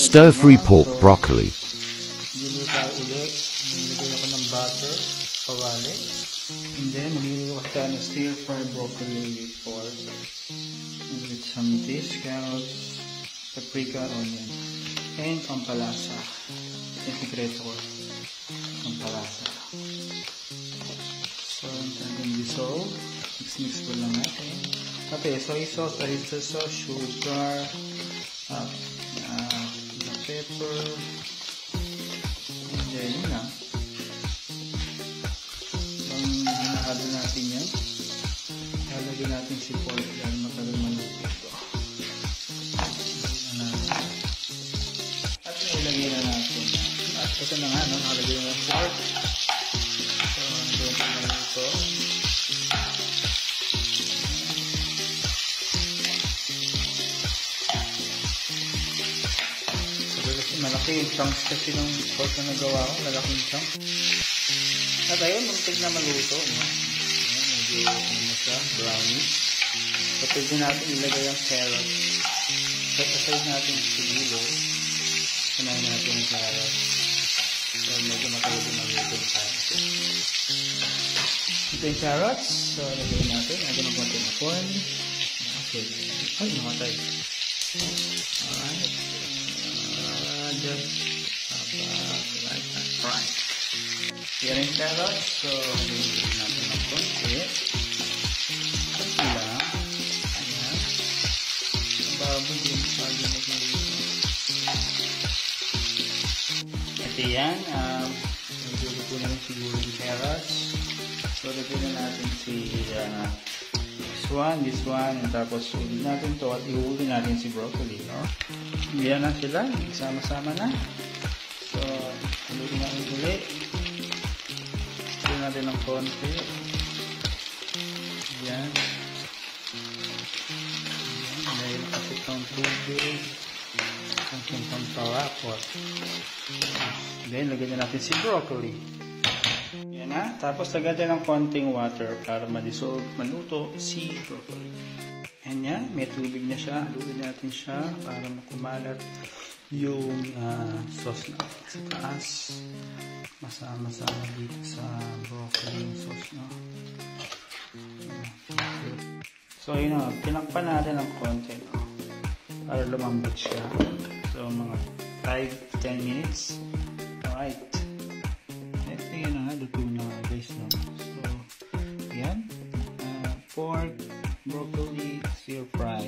Stir-fry pork broccoli. Niluluto ulit. Nilagay ako ng butter, kawali. And then, niluluto tayo ng stir-fry broccoli pork. With some fish, carrots, paprika, onion. And pampalasa. Yung sikreto ko. Pampalasa. So, natin dissolve. Mix ko lang natin. Okay, soy sauce, oyster sauce, sugar, pepper, and then yun lang. Hinahalo natin yan. Halagyan natin si pork dahil matagal maluto ito. At ilagay na natin. At ito na nga, no? Halagyan na ng pork. So, doon na ito. Malaki yung chunks kasi ng pork na nagawa ko. Malaking chunks. At ayun, muntik na maluto. No? Medyo ano siya, brownish. So, pwede natin ilagay ang carrot. Set aside natin siguro. Sanayin natin yung carrot. So, medyo matagal din maluto yung carrot. Ito yung carrots. So, ilagay natin. Ito na natin na corn. Okay. Ay, namatay. Alright. Just like that. Right. Here in carrots, so nilagyan natin ng konti. Konti lang. Ayan. Baboy din sa ginagawa dito. Ito yan. Nagluto na rin siguro yung carrots. So, lagyan na natin si this one, and tapos ulit natin to at ihuli natin si broccoli, no? Yan na sila, sama-sama na. So, ulit natin ulit. Ulit natin ng konti. Yan. Dahil kasi itong tubig, itong pampawapot. Then, lagyan na natin si broccoli. Yan na. Tapos lagyan ng konting water para ma-dissolve, maluto si broccoli. Yan yan. May tubig na siya. Haluin natin siya para makumalat yung sauce na sa taas. Masama-sama dito sa broccoli yung sauce, no? So, yun na. Tinakpan natin ng konti, no? Para lumambot siya. So, mga 5-10 minutes. Alright. Ayan na nga, luto na guys, no? So, yan. Pork, broccoli, stir-fry.